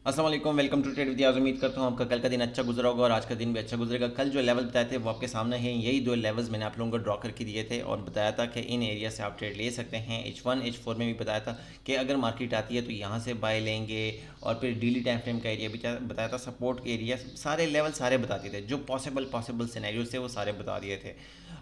अस्सलाम वालेकुम, welcome to trade with याज़। उम्मीद करता हूँ आपका कल का दिन अच्छा गुजरा होगा और आज का दिन भी अच्छा गुजरेगा। कल जो लेवल बताए थे वो आपके सामने हैं। यही दो लेवल्स मैंने आप लोगों को ड्रॉ करके दिए थे और बताया था कि इन एरिया से आप ट्रेड ले सकते हैं। H1 H4 में भी बताया था कि अगर मार्केट आती है तो यहाँ से बाय लेंगे। और फिर डेली टाइम फ्रेम का एरिया भी बताया था, सपोर्ट के एरिया, सारे लेवल सारे बता दिए थे। जो पॉसिबल सिनेरियोज थे वो सारे बता दिए थे।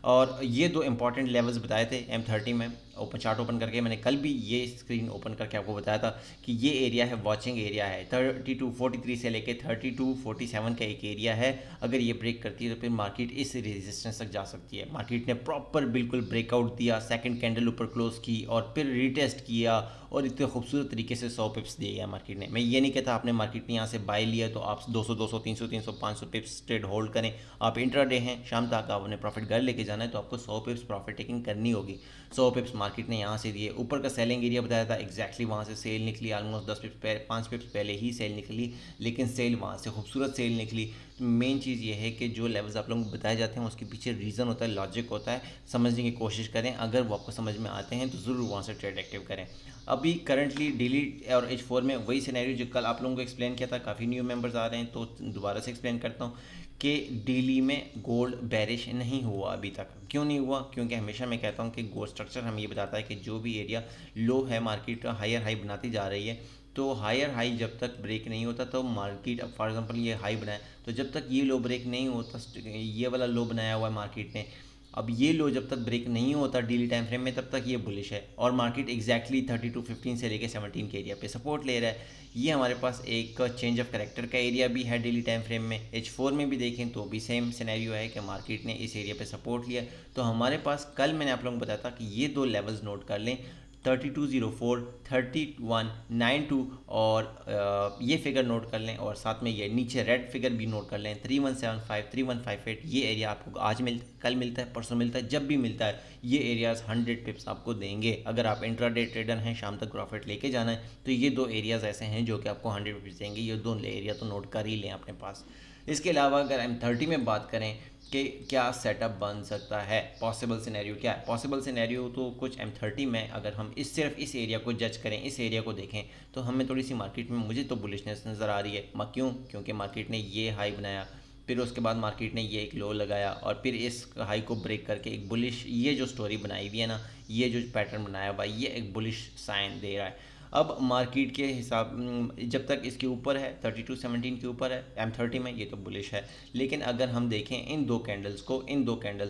और ये दो इंपॉर्टेंट लेवल्स बताए थे M30 में। ओपन चार्ट ओपन करके मैंने कल भी ये स्क्रीन ओपन करके आपको बताया था कि ये एरिया है, वॉचिंग एरिया है। 3243 से लेके 3247 का एक एरिया है। अगर ये ब्रेक करती है तो फिर मार्केट इस रेजिस्टेंस तक जा सकती है। मार्केट ने प्रॉपर बिल्कुल ब्रेकआउट दिया, सेकंड कैंडल ऊपर क्लोज की और फिर रीटेस्ट किया और इतने खूबसूरत तरीके से 100 पिप्स दिए गया मार्केट ने। मैं ये नहीं कहता आपने मार्केट ने यहाँ से बाय लिया तो आप 200 200 300 300 500 पिप्स ट्रेड होल्ड करें। आप इंट्राडे हैं, शाम तक आपने प्रॉफिट घर लेके जाना है तो आपको 100 पिप्स प्रॉफिट टेकिंग करनी होगी। 100 पिप्स मार्केट ने यहाँ से दिए। ऊपर का सेलिंग एरिया बताया था, एग्जैक्टली वहाँ से सेल निकली। ऑलमोस्ट 10 पिप्स 5 पिप्स पहले ही सेल निकली, लेकिन सेल वहाँ से खूबसूरत सेल निकली। मेन चीज़ ये है कि जो लेवल्स आप लोगों को बताए जाते हैं उसके पीछे रीज़न होता है, लॉजिक होता है। समझने की कोशिश करें, अगर वो आपको समझ में आते हैं तो ज़रूर वहाँ से ट्रेड एक्टिव करें। अभी करंटली डेली और H4 में वही सिनेरियो जो कल आप लोगों को एक्सप्लेन किया था। काफ़ी न्यू मेंबर्स आ रहे हैं तो दोबारा से एक्सप्लेन करता हूँ कि डेली में गोल्ड बैरिश नहीं हुआ अभी तक। क्यों नहीं हुआ? क्योंकि हमेशा मैं कहता हूँ कि गोल्ड स्ट्रक्चर हमें ये बताता है कि जो भी एरिया लो है, मार्केट हायर हाई बनाती जा रही है। तो हायर हाई जब तक ब्रेक नहीं होता तो मार्केट, अब फॉर एग्जांपल ये हाई बनाए तो जब तक ये लो ब्रेक नहीं होता, ये वाला लो बनाया हुआ है मार्केट ने, अब ये लो जब तक ब्रेक नहीं होता डेली टाइम फ्रेम में तब तक ये बुलिश है। और मार्केट एग्जैक्टली 3215 से लेके 17 के एरिया पे सपोर्ट ले रहा है। ये हमारे पास एक चेंज ऑफ करेक्टर का एरिया भी है डेली टाइम फ्रेम में। H4 में भी देखें तो भी सेम सिनेरियो है कि मार्केट ने इस एरिया पे सपोर्ट लिया। तो हमारे पास कल मैंने आप लोगों को बताया था कि ये दो लेवल्स नोट कर लें, 3204 3192 और ये फिगर नोट कर लें और साथ में ये नीचे रेड फिगर भी नोट कर लें, 3175 3158। ये एरिया आपको आज मिलता है, कल मिलता है, परसों मिलता है, जब भी मिलता है ये एरियाज 100 पिप्स आपको देंगे। अगर आप इंट्राडे ट्रेडर हैं, शाम तक प्रॉफिट लेके जाना है तो ये दो एरियाज ऐसे हैं जो कि आपको 100 पिप्स देंगे। ये दो एरिया तो नोट कर ही लें अपने पास। इसके अलावा अगर M30 में बात करें कि क्या सेटअप बन सकता है, पॉसिबल सिनेरियो क्या है? पॉसिबल सिनेरियो तो कुछ M30 में अगर हम सिर्फ इस एरिया को जज करें, इस एरिया को देखें तो हमें थोड़ी सी मार्केट में, मुझे तो बुलिशनेस नज़र आ रही है। क्यों? क्योंकि मार्केट ने ये हाई बनाया, फिर उसके बाद मार्केट ने ये एक लो लगाया और फिर इस हाई को ब्रेक करके एक बुलिश, ये जो स्टोरी बनाई हुई है ना, ये जो पैटर्न बनाया हुआ ये एक बुलिश साइन दे रहा है। अब मार्केट के हिसाब जब तक इसके ऊपर है, 3217 के ऊपर है M30 में, ये तो बुलिश है। लेकिन अगर हम देखें इन दो कैंडल्स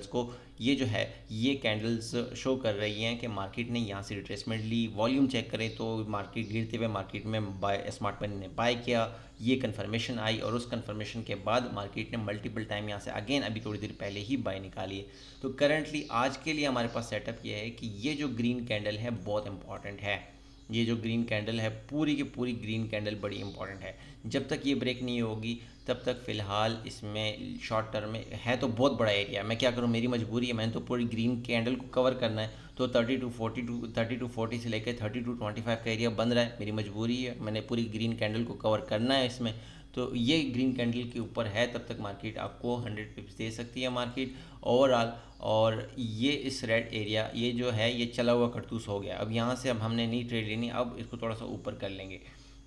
को, ये जो है ये कैंडल्स शो कर रही हैं कि मार्केट ने यहाँ से रिट्रेसमेंट ली। वॉल्यूम चेक करें तो मार्केट गिरते हुए मार्केट में बाय स्मार्ट मनी ने बाय किया, ये कन्फर्मेशन आई और उस कन्फर्मेशन के बाद मार्केट ने मल्टीपल टाइम यहाँ से अगेन अभी थोड़ी देर पहले ही बाय निकाली है। तो करंटली आज के लिए हमारे पास सेटअप ये है कि ये जो ग्रीन कैंडल है बहुत इंपॉर्टेंट है। ये जो ग्रीन कैंडल है, पूरी की पूरी ग्रीन कैंडल बड़ी इंपॉर्टेंट है। जब तक ये ब्रेक नहीं होगी तब तक फ़िलहाल इसमें शॉर्ट टर्म में है तो बहुत बड़ा एरिया। मैं क्या करूँ, मेरी मजबूरी है, मैंने तो पूरी ग्रीन कैंडल को कवर करना है। तो 3240 से लेकर 3225 का एरिया बन रहा है, मेरी मजबूरी है, मैंने पूरी ग्रीन कैंडल को कवर करना है इसमें। तो ये ग्रीन कैंडल के ऊपर है तब तक मार्केट आपको 100 पिप्स दे सकती है मार्केट ओवरऑल। और ये इस रेड एरिया, ये जो है ये चला हुआ करतूस हो गया। अब यहाँ से अब हमने नहीं ट्रेड लेनी, अब इसको थोड़ा सा ऊपर कर लेंगे।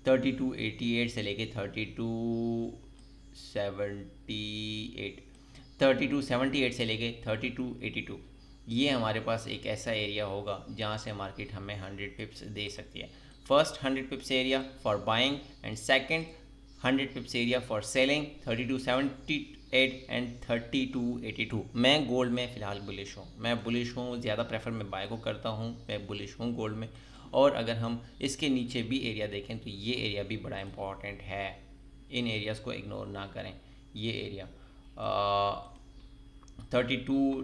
3288 से लेके 3278, 3278 से लेके 3282, ये हमारे पास एक ऐसा एरिया होगा जहाँ से मार्केट हमें 100 पिप्स दे सकती है। First 100 पिप्स area for buying and second 100 पिप्स area for selling, 3278 and 3282। मैं गोल्ड में फ़िलहाल बुलिश हूँ, ज़्यादा प्रेफर मैं बाय को करता हूँ, मैं बुलिश हूँ गोल्ड में। और अगर हम इसके नीचे भी एरिया देखें तो ये एरिया भी बड़ा इंपॉर्टेंट है, इन एरियाज़ को इग्नोर ना करें। ये एरिया 32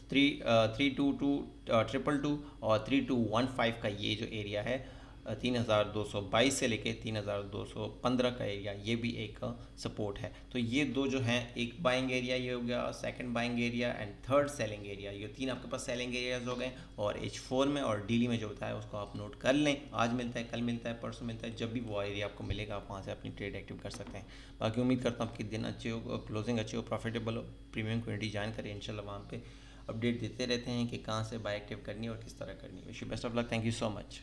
322 222 और 3215 का ये जो एरिया है, 3222 से लेके 3215 का एरिया, ये भी एक सपोर्ट है। तो ये दो जो हैं, एक बाइंग एरिया ये हो गया, second buying area and third selling area, ये तीन आपके पास सेलिंग एरियाज हो गए। और H4 में और डेली में जो बताया उसको आप नोट कर लें। आज मिलता है, कल मिलता है, परसों मिलता है, जब भी वो एरिया आपको मिलेगा आप वहाँ से अपनी ट्रेड एक्टिव कर सकते हैं। बाकी उम्मीद करता हूँ आपके दिन अच्छे हो, क्लोजिंग अच्छी हो, प्रॉफिटेबल हो। प्रीमियम कम्युनिटी ज्वाइन करें, इंशाल्लाह वहाँ पे अपडेट देते रहते हैं कि कहाँ से बाय एक्टिव करनी है और किस तरह करनी है। Wish you best of luck, thank you so much.